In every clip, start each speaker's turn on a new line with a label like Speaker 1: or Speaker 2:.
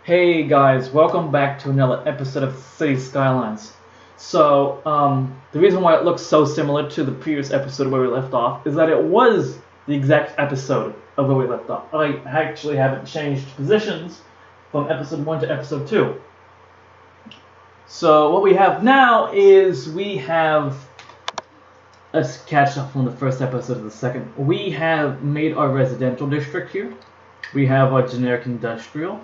Speaker 1: Hey guys, welcome back to another episode of City Skylines. The reason why it looks so similar to the previous episode where we left off is that it was the exact episode of where we left off. I actually haven't changed positions from episode 1 to episode 2. So what we have now is let's catch up from the first episode of the second. We have made our residential district here. We have our generic industrial.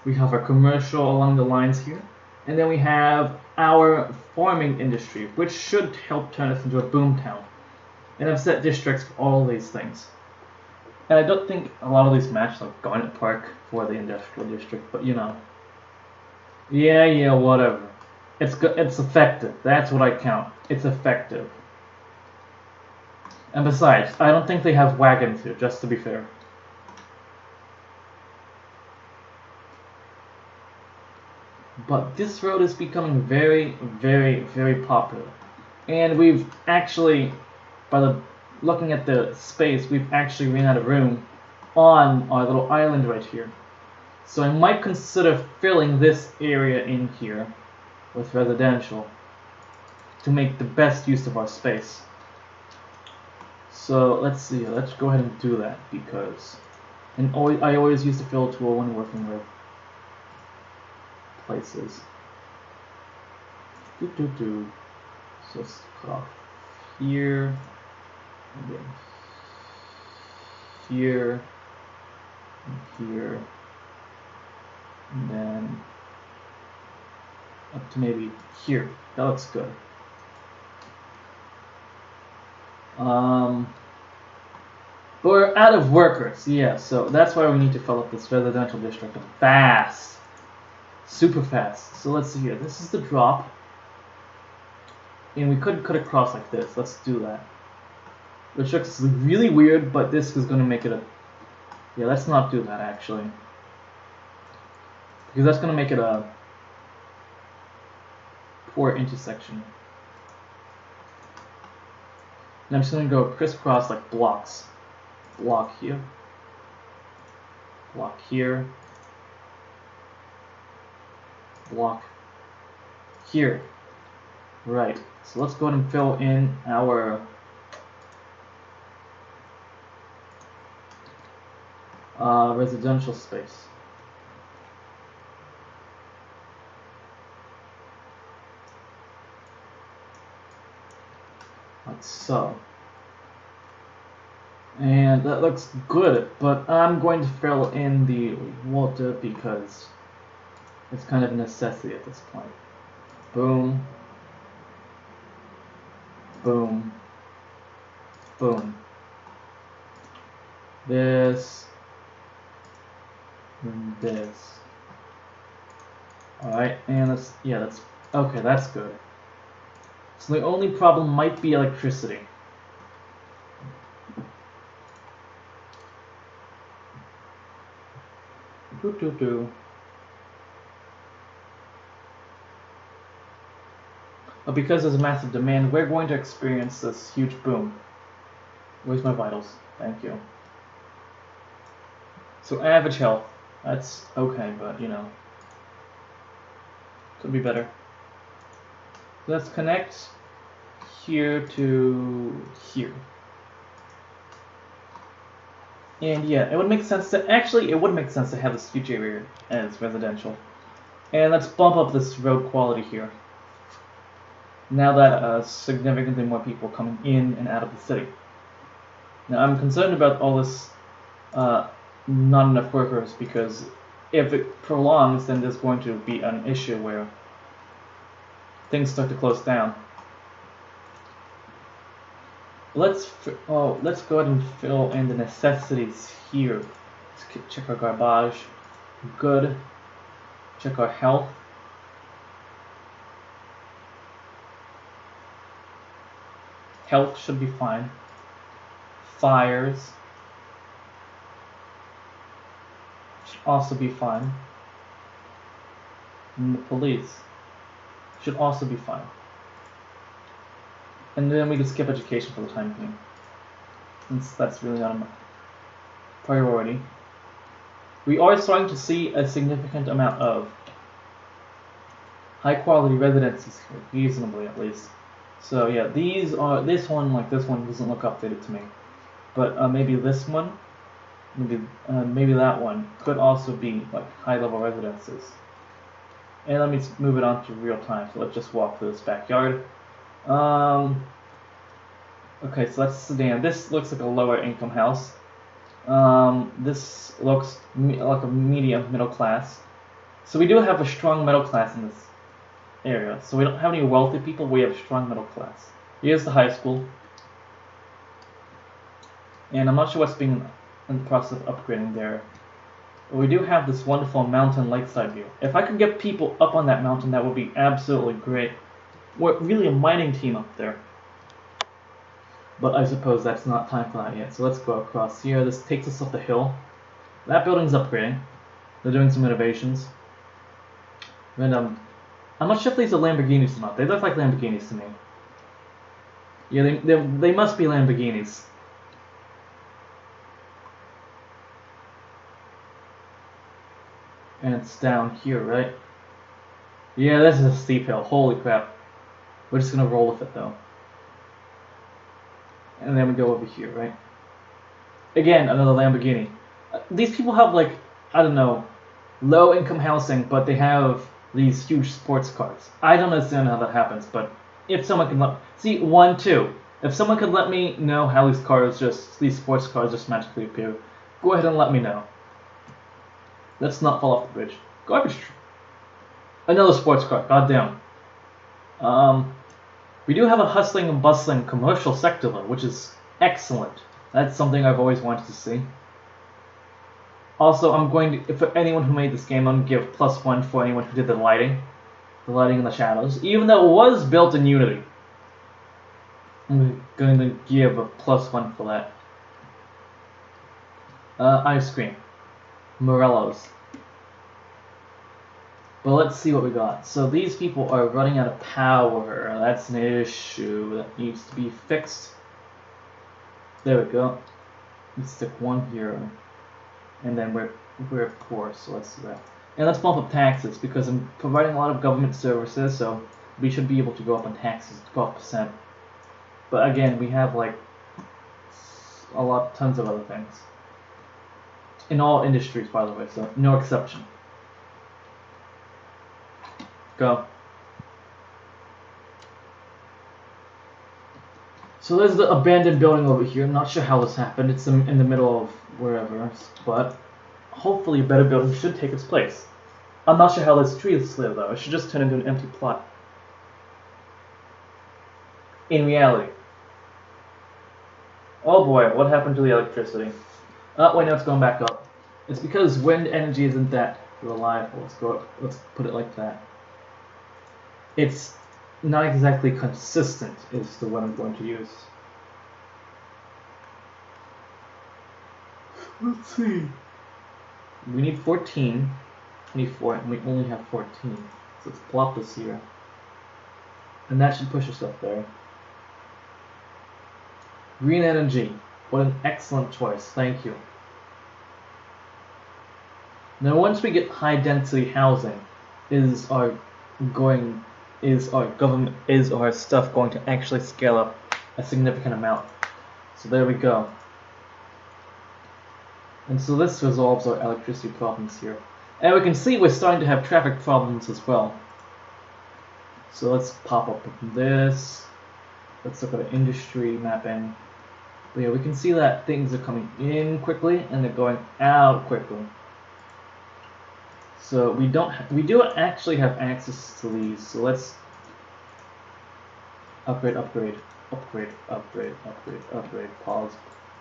Speaker 1: We have our commercial along the lines here. And then we have our farming industry, which should help turn us into a boom town. And I've set districts for all these things. And I don't think a lot of these match like Garnet Park for the industrial district, but you know. Yeah, whatever. It's effective. That's what I count. It's effective. And besides, I don't think they have wagons here, just to be fair. But this road is becoming very, very, very popular. And we've actually, looking at the space, we've actually ran out of room on our little island right here. So I might consider filling this area in here with residential to make the best use of our space. So let's see, let's go ahead and do that because I always use the fill tool when working with places. So let's cut off here, and then here, and here, and then up to maybe here. That looks good. But we're out of workers, yeah, so that's why we need to fill up this residential district fast. Super fast. So let's see here. This is the drop. And we could cut across like this. Let's do that. Which looks really weird, but this is going to make it a... Yeah, let's not do that actually. Because that's going to make it a poor intersection. And I'm just going to go crisscross like blocks. Block here. Block here. Block here. Right. So let's go ahead and fill in our residential space. Like so. And that looks good, but I'm going to fill in the water because it's kind of a necessity at this point. Boom. Boom. Boom. This. And this. Alright, and that's okay, that's good. So the only problem might be electricity. But because there's a massive demand, we're going to experience this huge boom. Where's my vitals? Thank you. So average health. That's okay, but you know. Could be better. Let's connect here to here. And yeah, it would make sense to have this huge area as residential. And let's bump up this road quality here. Now that significantly more people coming in and out of the city. Now I'm concerned about all this not enough workers because if it prolongs, then there's going to be an issue where things start to close down. Let's go ahead and fill in the necessities here. Let's check our garbage. Good. Check our health. Health should be fine. Fires should also be fine. And the police should also be fine. And then we can skip education for the time being, since that's really not a priority. we are starting to see a significant amount of high quality residences here, reasonably at least. So yeah, this one doesn't look updated to me, but maybe this one, maybe that one could also be like high level residences. And let me move it on to real time. So let's just walk through this backyard. Okay, so that's sedan. This looks like a lower income house. This looks like a medium middle class. So we do have a strong middle class in this area. So we don't have any wealthy people, we have a strong middle class. Here's the high school. And I'm not sure what's being in the process of upgrading there. But we do have this wonderful mountain lakeside view. If I could get people up on that mountain, that would be absolutely great. We're really a mining team up there. But I suppose that's not time for that yet. So let's go across here. This takes us up the hill. That building's upgrading. They're doing some innovations. And I'm not sure if these are Lamborghinis or not. They look like Lamborghinis to me. Yeah, they must be Lamborghinis. And it's down here, right? Yeah, this is a steep hill. Holy crap. We're just gonna roll with it though. And then we go over here, right? Again, another Lamborghini. These people have like, I don't know, low income housing, but they have these huge sports cars. I don't understand how that happens, but if someone can if someone could let me know how these sports cars just magically appear, go ahead and let me know. Let's not fall off the bridge. Garbage. Another sports car. Goddamn. We do have a hustling and bustling commercial sector though, which is excellent. That's something I've always wanted to see. Also, I'm going to, for anyone who made this game, I'm going to give +1 for anyone who did the lighting and the shadows. Even though it was built in Unity, I'm going to give a +1 for that. Ice cream. Morello's. But let's see what we got. So these people are running out of power. That's an issue that needs to be fixed. There we go. Let's stick one here. And then we're poor, so let's do that. And let's bump up taxes because I'm providing a lot of government services, so we should be able to go up on taxes 12%. But again, we have like tons of other things. In all industries, by the way, so no exception. Go. So there's the abandoned building over here. I'm not sure how this happened. It's in the middle of wherever, but hopefully a better building should take its place. I'm not sure how this tree is there though. It should just turn into an empty plot. In reality. Oh boy, what happened to the electricity? Oh wait, no, it's going back up. It's because wind energy isn't that reliable. Let's put it like that. It's not exactly consistent is the word I'm going to use. Let's see. We need 14, 24, and we only have 14. So let's plop this here. And that should push us up there. Green energy. What an excellent choice. Thank you. Now once we get high density housing, is our stuff going to actually scale up a significant amount? So there we go. And so this resolves our electricity problems here. And we can see we're starting to have traffic problems as well. So let's pop up this. Let's look at the industry mapping. But yeah, we can see that things are coming in quickly and they're going out quickly. So we do actually have access to these. So let's upgrade, pause,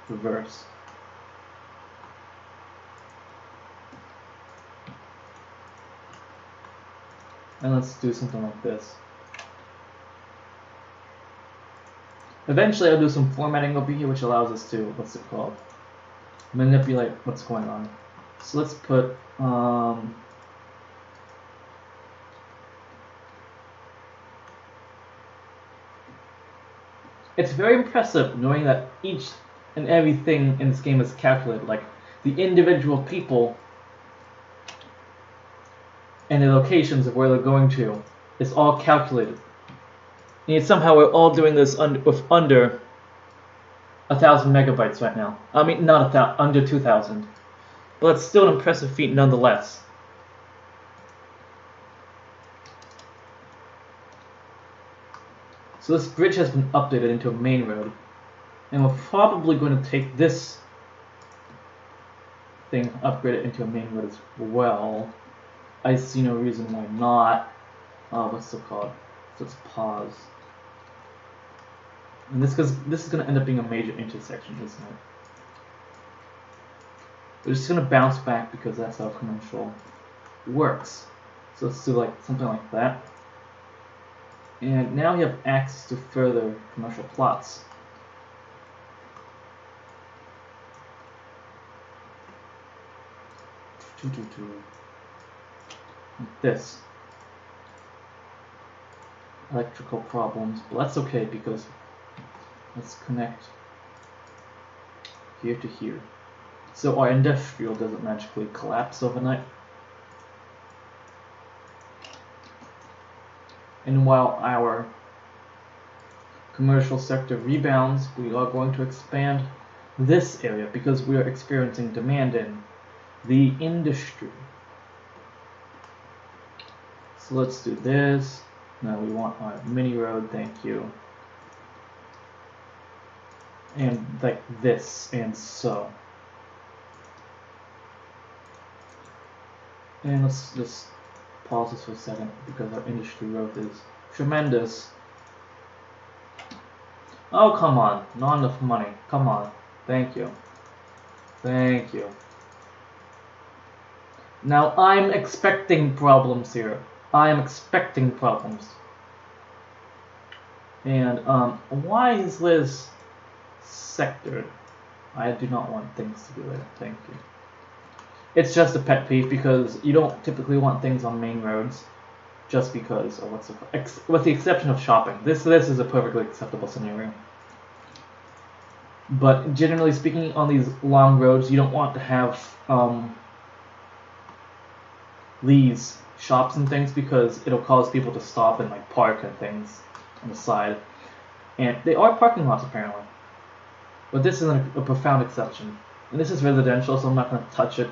Speaker 1: reverse. And let's do something like this. Eventually I'll do some formatting over here which allows us to, what's it called, manipulate what's going on. So let's put, it's very impressive knowing that each and everything in this game is calculated, like the individual people and the locations of where they're going to. It's all calculated. And yet somehow we're all doing this with under 1,000 megabytes right now. I mean, not 1,000, under 2,000. But it's still an impressive feat nonetheless. So this bridge has been updated into a main road. And we're probably going to take this thing, upgrade it into a main road as well. I see no reason why not. What's it called? So let's pause. And this is going to end up being a major intersection, isn't it? We're just going to bounce back because that's how commercial works. So let's do like something like that. And now we have access to further commercial plots. Like this. Electrical problems, but that's okay because let's connect here to here. So our industrial doesn't magically collapse overnight. And while our commercial sector rebounds, we are going to expand this area because we are experiencing demand in the industry. So let's do this. Now we want our mini road, thank you. And like this, and so. And let's just pause this for a second because our industry growth is tremendous. Oh, come on. Not enough money. Come on. Thank you. Thank you. Now, I'm expecting problems here. I am expecting problems. And, why is this sectored? I do not want things to be there. Thank you. It's just a pet peeve because you don't typically want things on main roads just because of what's it, with the exception of shopping. This is a perfectly acceptable scenario. But generally speaking, on these long roads, you don't want to have these shops and things because it'll cause people to stop and like park and things on the side. And they are parking lots apparently. But this is a profound exception. And this is residential, so I'm not going to touch it.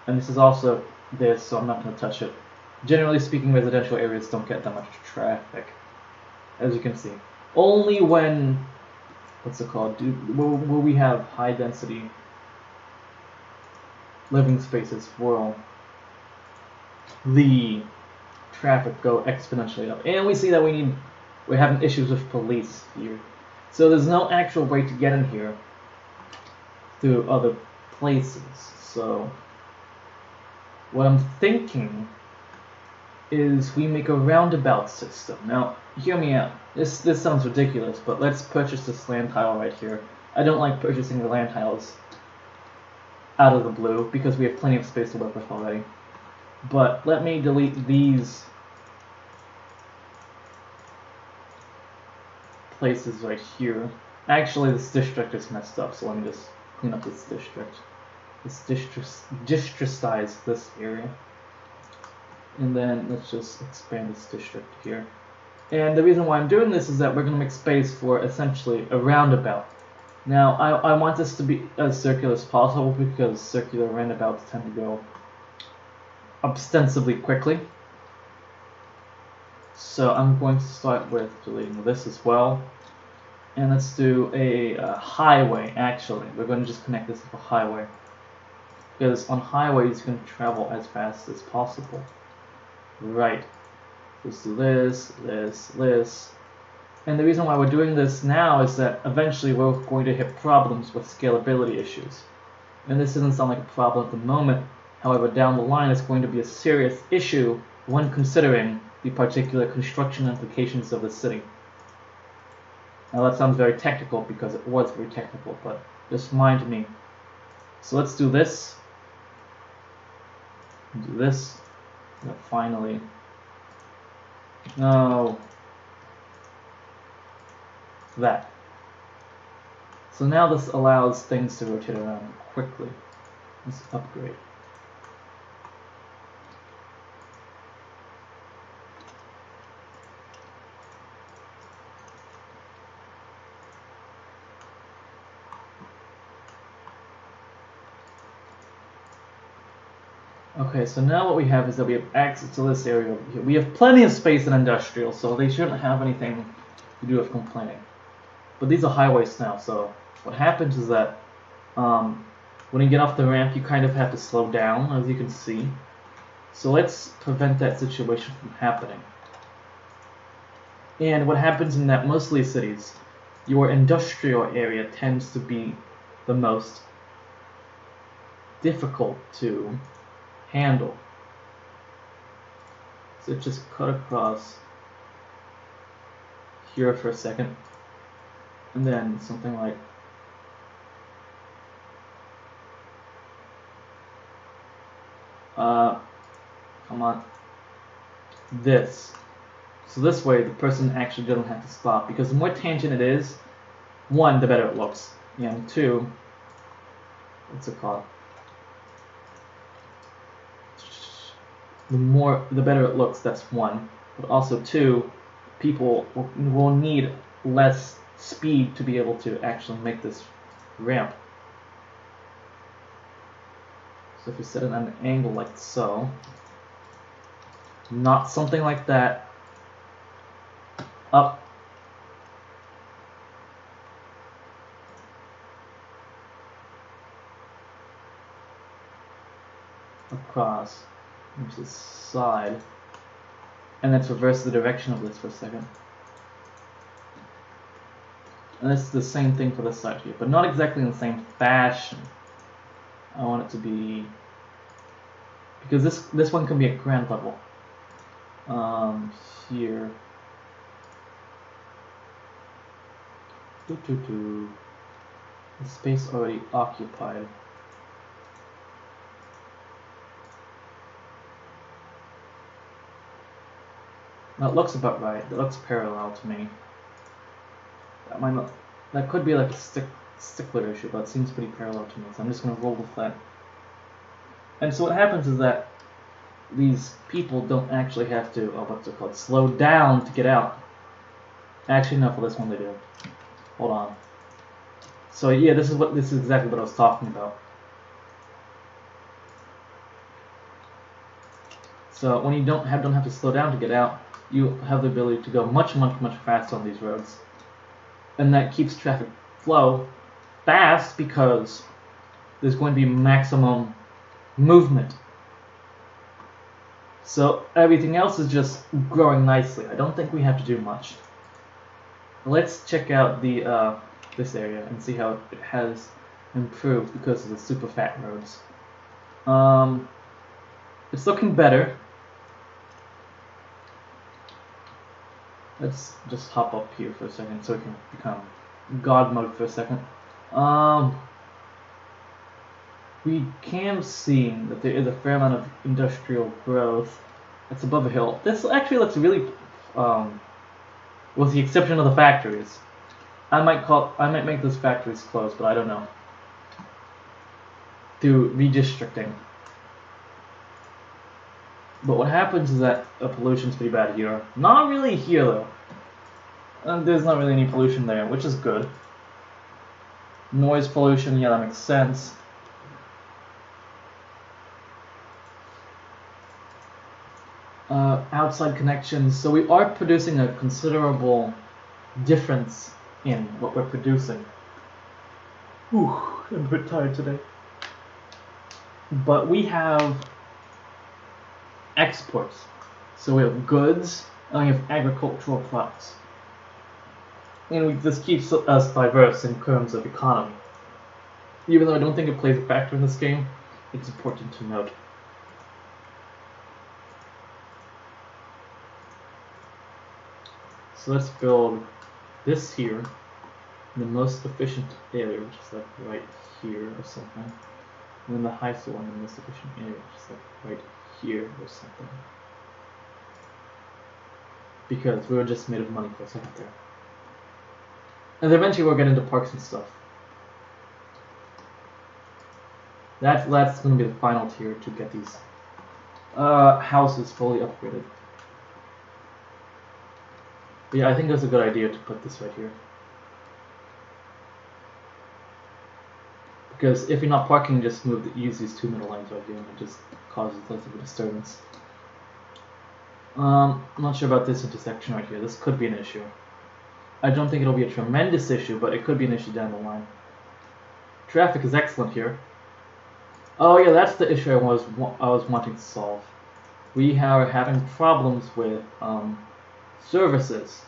Speaker 1: And this is also this, so I'm not going to touch it. Generally speaking, residential areas don't get that much traffic, as you can see. Only when, what's it called, where we have high density living spaces will the traffic go exponentially up. And we see that we're having issues with police here. So there's no actual way to get in here through other places. So what I'm thinking is we make a roundabout system. Now, hear me out. This sounds ridiculous, but let's purchase this land tile right here. I don't like purchasing the land tiles out of the blue because we have plenty of space to work with already. But let me delete these places right here. Actually, this district is messed up, so let me just clean up this district. Let's districtize this area. And then let's just expand this district here. And the reason why I'm doing this is that we're going to make space for essentially a roundabout. Now, I want this to be as circular as possible because circular roundabouts tend to go ostensibly quickly. So I'm going to start with deleting this as well. And let's do a highway, actually. We're going to just connect this to a highway. Because on highways, you can travel as fast as possible. Right. Let's do this, this, this. And the reason why we're doing this now is that eventually we're going to hit problems with scalability issues. And this doesn't sound like a problem at the moment. However, down the line, it's going to be a serious issue when considering the particular construction implications of the city. Now that sounds very technical because it was very technical, but just mind me. So let's do this. Do this. And finally. No. That. So now this allows things to rotate around quickly. Let's upgrade. Okay, so now what we have is that we have access to this area over here. We have plenty of space in industrial, so they shouldn't have anything to do with complaining. But these are highways now, so what happens is that when you get off the ramp, you kind of have to slow down, as you can see. So let's prevent that situation from happening. And what happens in that mostly cities, your industrial area tends to be the most difficult to handle. So just cut across here for a second, and then something like come on, this. So this way the person actually doesn't have to stop, because the more tangent it is, one, the better it looks, and two, what's it called? The better it looks, that's one. But also two, people will need less speed to be able to actually make this ramp. So if you set it at an angle like so, not something like that, up, across, to the side, and let's reverse the direction of this for a second. And this is the same thing for this side here, but not exactly in the same fashion. I want it to be, because this one can be at ground level. Here. The space already occupied. That looks about right. That looks parallel to me. That might not. That could be like a stickler issue, but it seems pretty parallel to me. So I'm just going to roll with that. And so what happens is that these people don't actually have to, what's it called, slow down to get out. Actually, no, for this one they do. Hold on. So yeah, this is exactly what I was talking about. So when you don't have to slow down to get out, you have the ability to go much faster on these roads, and that keeps traffic flow fast because there's going to be maximum movement. So everything else is just growing nicely. I don't think we have to do much. Let's check out the this area and see how it has improved because of the super fat roads. It's looking better. Let's just hop up here for a second so we can become God mode for a second. We can see that there is a fair amount of industrial growth. It's above a hill. This actually looks really, with the exception of the factories. I might make those factories close, but I don't know. Through redistricting. But what happens is that pollution's pretty bad here. Not really here though. There's not really any pollution there, which is good. Noise pollution, yeah, that makes sense. Outside connections, so we are producing a considerable difference in what we're producing. Whew, I'm a bit tired today. But we have exports. So we have goods, and we have agricultural products. And this keeps us diverse in terms of economy. Even though I don't think it plays a factor in this game, it's important to note. So let's build this here in the most efficient area, which is like right here or something. And then the highest one in the most efficient area, which is like right here or something. Because we were just made of money for a second there. And eventually we'll get into parks and stuff. That's going to be the final tier to get these houses fully upgraded. But yeah, I think that's a good idea to put this right here. Because if you're not parking, just use these two middle lanes right here, and it just causes less of a disturbance. I'm not sure about this intersection right here. This could be an issue. I don't think it'll be a tremendous issue, but it could be an issue down the line. Traffic is excellent here. Oh yeah, that's the issue I was wanting to solve. We are having problems with services.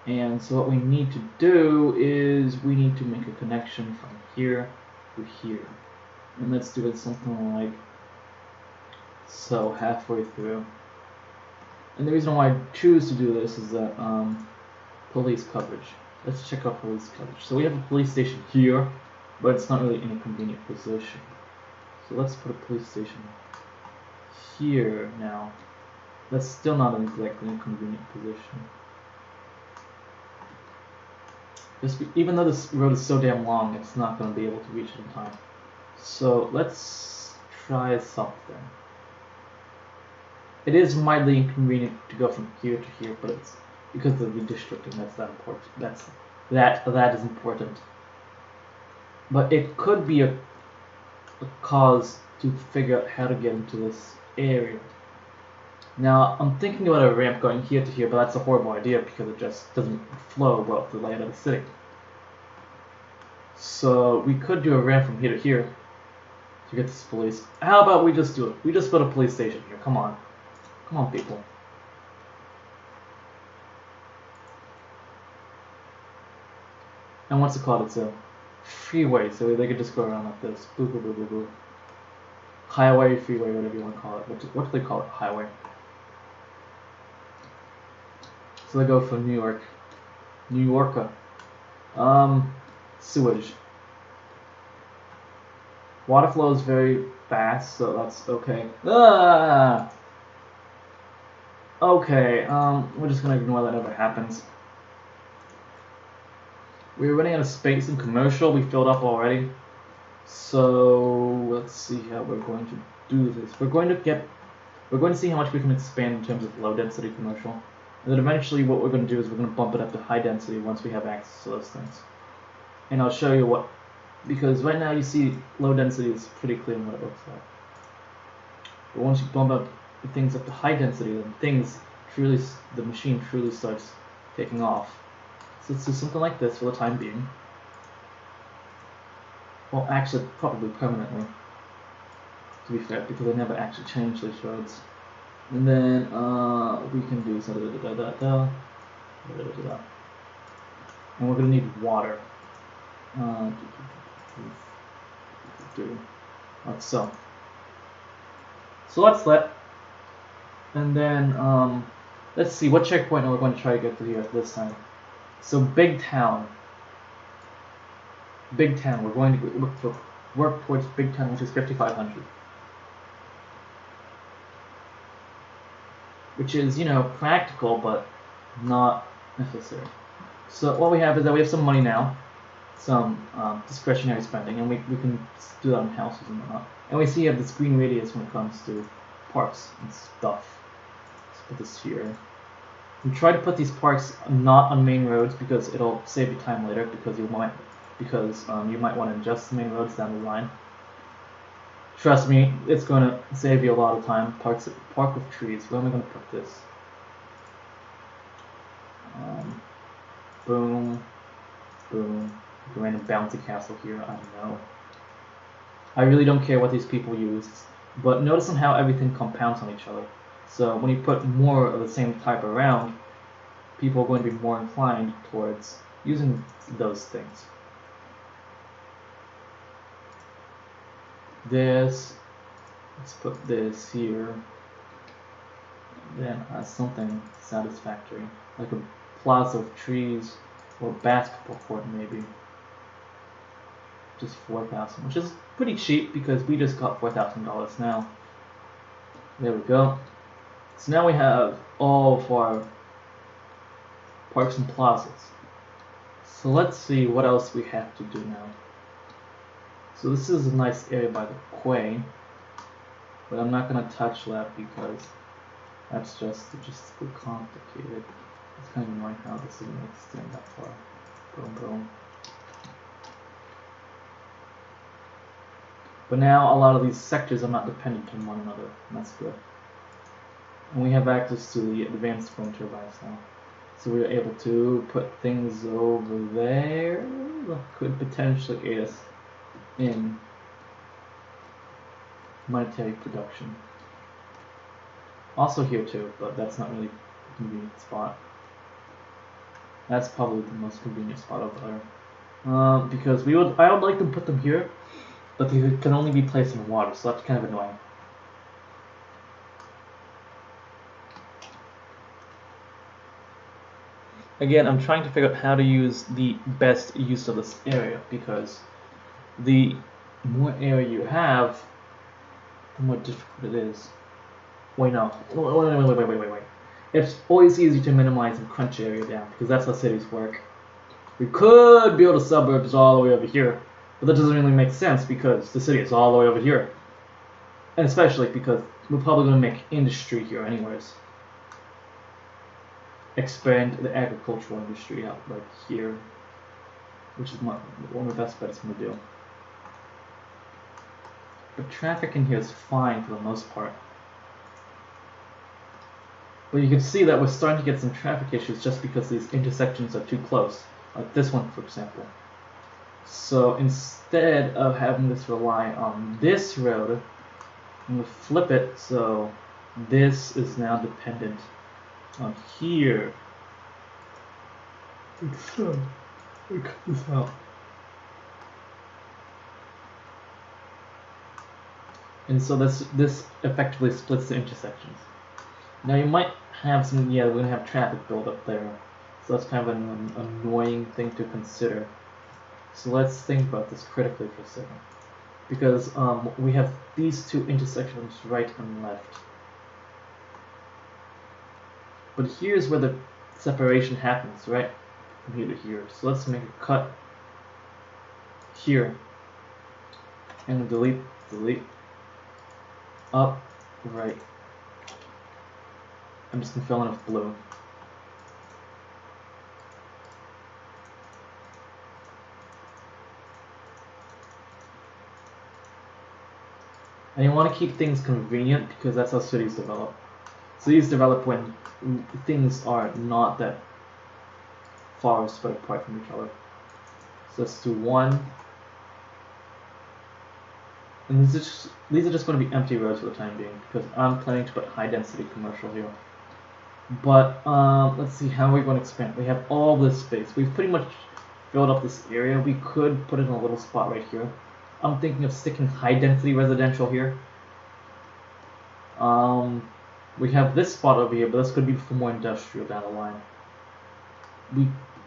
Speaker 1: And so what we need to do is we need to make a connection from here to here. And let's do it something like so, halfway through. And the reason why I choose to do this is that police coverage. Let's check out police coverage. So we have a police station here, but it's not really in a convenient position. So let's put a police station here now. That's still not exactly in a convenient position. Even though this road is so damn long, it's not going to be able to reach it in time. So let's try something. It is mildly inconvenient to go from here to here, but it's because of the redistricting that's that important. That is important. But it could be a cause to figure out how to get into this area. Now, I'm thinking about a ramp going here to here, but that's a horrible idea because it just doesn't flow well with the layout of the city. So we could do a ramp from here to here to get this police. How about we just do it? We just put a police station here. Come on. Come on, people. And what's it called? It's a freeway, so they could just go around like this. Boo, boo, boo, boo, boo. Highway, freeway, whatever you want to call it. What do they call it? Highway. So they go from New York. New Yorker. Sewage. Water flow is very fast, so that's okay. Ah! Okay, we're just gonna ignore that ever happens. We're running out of space in commercial. We filled up already. So let's see how we're going to do this. We're going to see how much we can expand in terms of low density commercial. And then eventually what we're going to do is we're going to bump it up to high density once we have access to those things. And I'll show you what, because right now you see low density is pretty clear in what it looks like. But once you bump up things up to high density, then the machine truly starts taking off. So let's do something like this for the time being. Well, actually, probably permanently, to be fair, because they never actually changed these roads. And then we can do so and we're gonna need water. Like so. So let's let, and then let's see what checkpoint we're going to try to get to here this time. So big town. Big town. We're going to work towards big town, which is 5,500. Which is, you know, practical, but not necessary. So what we have is that we have some money now, some discretionary spending, and we can do that on houses and whatnot. And we see you have this green radius when it comes to parks and stuff. Let's put this here. We try to put these parks not on main roads because it'll save you time later, because you might want to adjust the main roads down the line. Trust me, it's going to save you a lot of time. Park with trees. Where am I going to put this? Boom. Boom. Random bouncy castle here. I don't know. I really don't care what these people use. But notice on how everything compounds on each other. So when you put more of the same type around, people are going to be more inclined towards using those things. Let's put this here, and then something satisfactory, like a plaza of trees, or basketball court maybe. Just 4,000, which is pretty cheap because we just got $4,000 now. There we go. So now we have all of our parks and plazas. So let's see what else we have to do now. So this is a nice area by the quay, but I'm not going to touch that because that's just logistically complicated. It's kind of annoying how this isn't extend that far. Boom, boom. But now a lot of these sectors are not dependent on one another, and that's good. And we have access to the advanced wind turbines now. So we're able to put things over there that could potentially aid us in monetary production. Also here too, but that's not really a convenient spot. That's probably the most convenient spot over there. Because I would like to put them here, but they can only be placed in water, so that's kind of annoying. Again, I'm trying to figure out how to use the best use of this area, because the more area you have, the more difficult it is. Wait, no. Wait. It's always easy to minimize and crunch area down, because that's how cities work. We could build a suburbs all the way over here, but that doesn't really make sense because the city is all the way over here. And especially because we're probably going to make industry here anyways. Expand the agricultural industry out like here, which is one of the best bets I'm going to do. But traffic in here is fine for the most part. But you can see that we're starting to get some traffic issues just because these intersections are too close. Like this one, for example. So instead of having this rely on this road, I'm going to flip it so this is now dependent on here. So, we cut this out. And so this effectively splits the intersections. Now you might have some, yeah, we're going to have traffic build up there. So that's kind of an annoying thing to consider. So let's think about this critically for a second. Because we have these two intersections right and left. But here's where the separation happens, right? From here to here. So let's make a cut here. And delete, up, right. I'm just going to fill in with blue. And you want to keep things convenient because that's how cities develop. Cities develop when things are not that far spread apart from each other. So let's do one. And these are just going to be empty roads for the time being because I'm planning to put high density commercial here. But let's see, how are we going to expand? We have all this space. We've pretty much filled up this area. We could put it in a little spot right here. I'm thinking of sticking high density residential here. We have this spot over here, but this could be for more industrial down the line.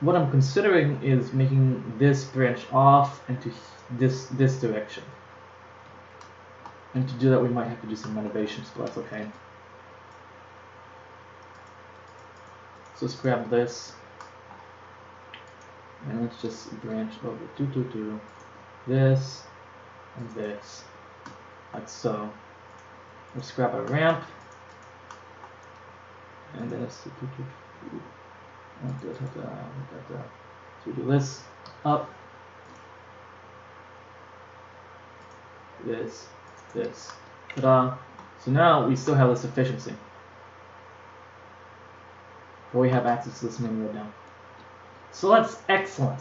Speaker 1: What I'm considering is making this branch off into this direction. And to do that, we might have to do some renovations, but that's okay. So let's grab this, and let's just branch over this and this, like so. Let's grab a ramp, and then let's so we do this up, this, ta-da. So now we still have this efficiency, but we have access to this main road now. So that's excellent.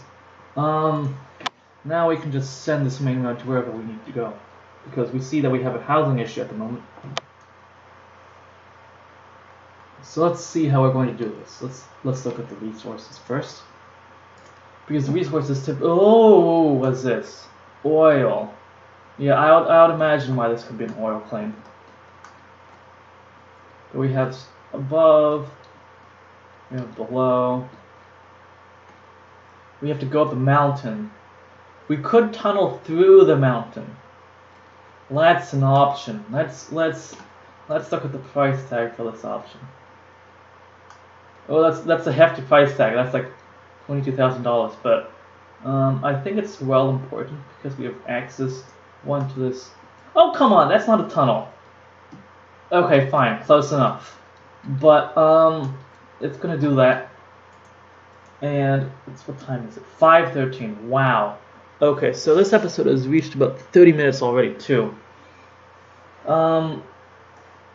Speaker 1: Now we can just send this main road to wherever we need to go, because we see that we have a housing issue at the moment. So let's see how we're going to do this. Let's look at the resources first, because the resources what's this? Oil. Yeah, I would imagine why this could be an oil claim. But we have above, we have below. We have to go up the mountain. We could tunnel through the mountain. That's an option. Let's look at the price tag for this option. Oh, that's a hefty price tag. That's like $22,000. But I think it's well important because we have access to this. Oh, come on, that's not a tunnel. Okay, fine, close enough. But it's gonna do that. And what time is it? 5:13. Wow. Okay, so this episode has reached about 30 minutes already, too.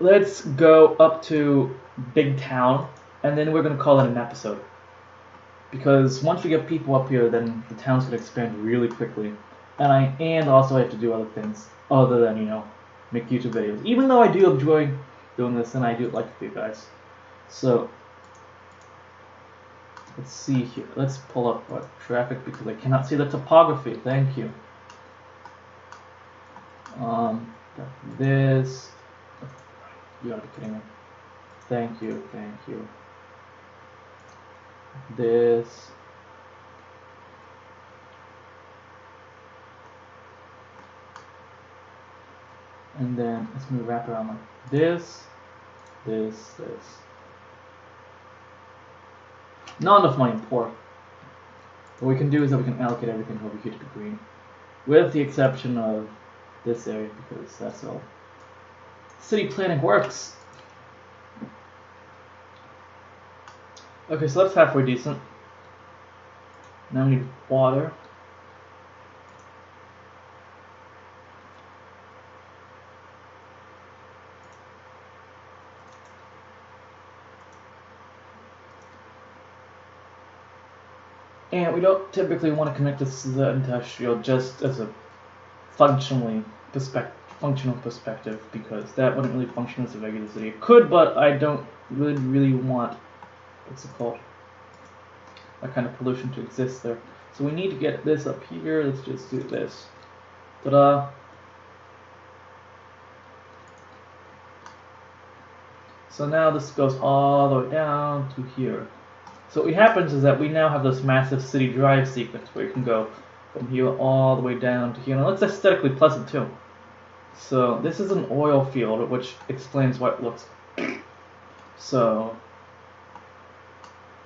Speaker 1: Let's go up to Big Town, and then we're going to call it an episode. Because once we get people up here, then the town's going to expand really quickly. And also I have to do other things, other than, you know, make YouTube videos. Even though I do enjoy doing this, and I do like it for you guys. So, let's see here. Let's pull up our traffic because I cannot see the topography. Thank you. This. You gotta be kidding me. Thank you. This. And then let's move wrap around like this. Not enough money in pork. What we can do is that we can allocate everything over here to be green. With the exception of this area, because that's how city planning works. Okay, so that's halfway decent. Now we need water. And we don't typically want to connect this to the industrial just as a functional perspective, because that wouldn't really function as a regular city. It could, but I don't really want, what's it called, that kind of pollution to exist there. So we need to get this up here. Let's just do this. Ta-da! So now this goes all the way down to here. So what happens is that we now have this massive city drive sequence where you can go from here all the way down to here. And it looks aesthetically pleasant too. So this is an oil field, which explains why it looks. So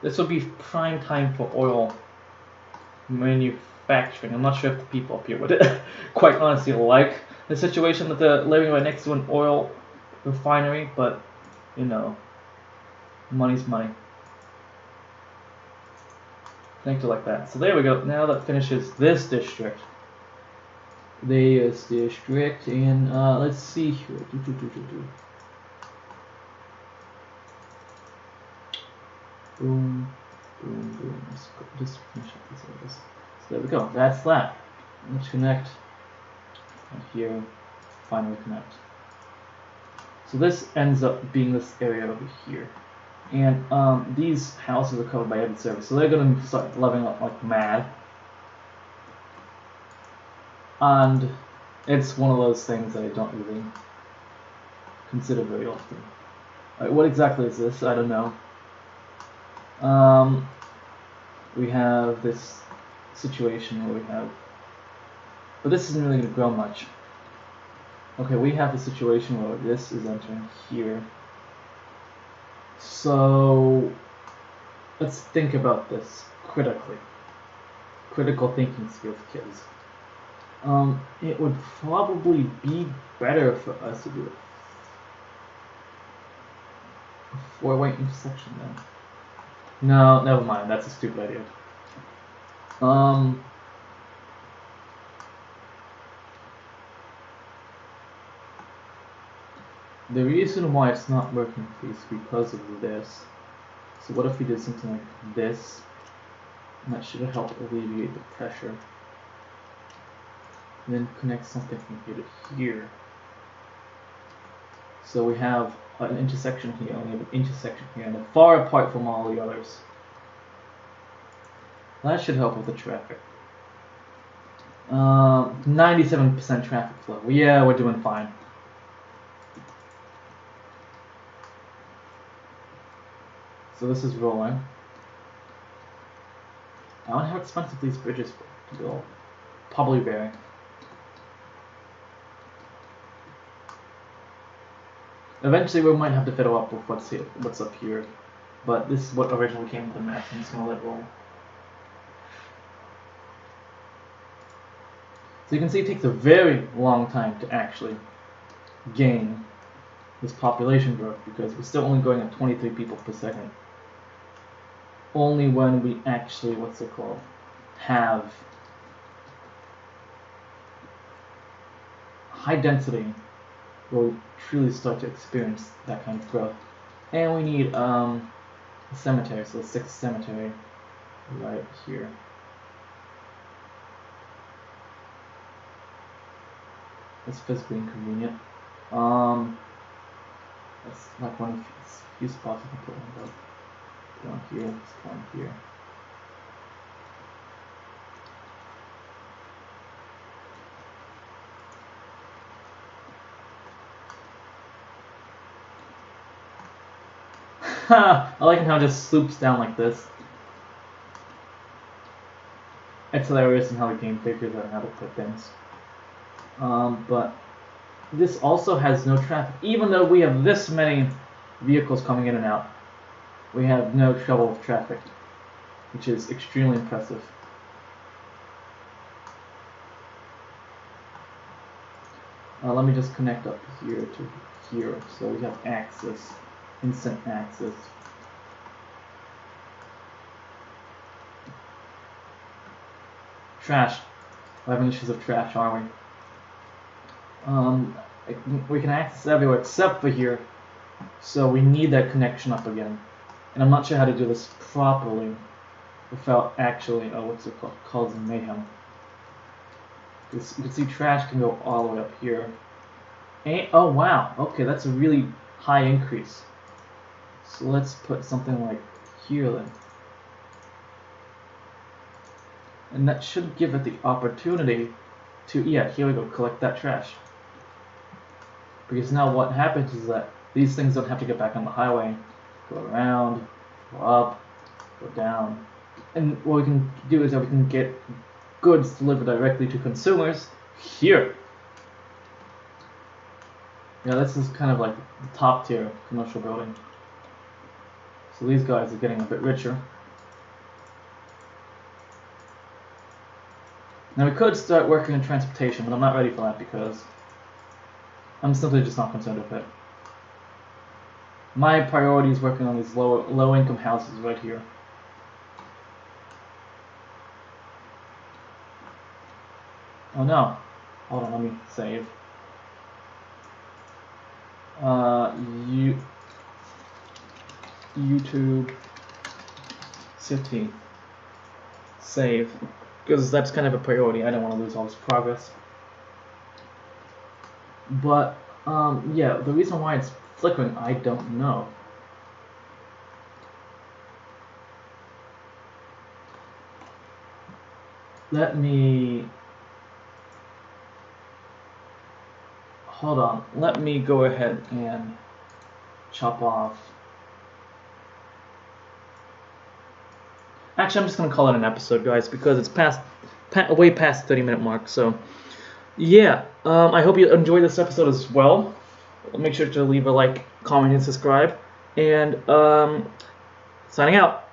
Speaker 1: this will be prime time for oil manufacturing. I'm not sure if the people up here would quite honestly like the situation that they're living right next to an oil refinery, but you know, money's money. Think to like that. So there we go. Now that finishes this district. This district, and let's see here. Boom, boom. Let's just finish up these areas. So there we go. That's that. Let's connect. And here, finally connect. So this ends up being this area over here. And these houses are covered by every service, so they're going to start leveling up like mad. And it's one of those things that I don't really consider very often. Alright, what exactly is this? I don't know. We have this situation where we have... But this isn't really going to grow much. Okay, we have a situation where this is entering here. So let's think about this critically. Critical thinking skills, kids. It would probably be better for us to do it. A four-way intersection then. No, never mind. That's a stupid idea. The reason why it's not working is because of this. So what if we did something like this? And that should help alleviate the pressure. And then connect something from here to here. So we have an intersection here, and we have an intersection here, and they're far apart from all the others. That should help with the traffic. 97% traffic flow. Yeah, we're doing fine. So this is rolling. I wonder how expensive these bridges were to build. Probably very. Eventually we might have to fiddle up with what's up here. But this is what originally came with the map, and it's going to let roll. So you can see it takes a very long time to actually gain this population growth, because we're still only going at 23 people per second. Only when we actually, have high density, we'll truly start to experience that kind of growth. And we need a cemetery, so the 6th cemetery right here. It's physically inconvenient. That's like one of the few spots I can put one up. One here, this one here. I like how it just sloops down like this. It's hilarious in how the game figures out how to put things. But this also has no traffic. Even though we have this many vehicles coming in and out, we have no trouble with traffic, which is extremely impressive. Let me just connect up here to here, so we have access, instant access. Trash. We're having issues with trash, aren't we? We can access everywhere except for here, so we need that connection up again. And I'm not sure how to do this properly without actually, what's it called? Causing mayhem. You can see trash can go all the way up here. And, oh wow, okay, that's a really high increase. So let's put something like here then. And that should give it the opportunity to, yeah, here we go, collect that trash. Because now what happens is that these things don't have to get back on the highway. Go around, go up, go down. And what we can do is that we can get goods delivered directly to consumers here. Yeah, this is kind of like the top tier commercial building. So these guys are getting a bit richer. Now we could start working in transportation, but I'm not ready for that because I'm simply just not concerned with it. My priority is working on these low income houses right here. Oh no. Hold on, let me save. YouTube City. Save. Because that's kind of a priority. I don't want to lose all this progress. But, yeah, the reason why it's flickering, I don't know. Let me... Hold on. Let me go ahead and chop off. Actually, I'm just going to call it an episode, guys, because it's way past the 30-minute mark. So, yeah, I hope you enjoyed this episode as well. Make sure to leave a like, comment, and subscribe. And signing out.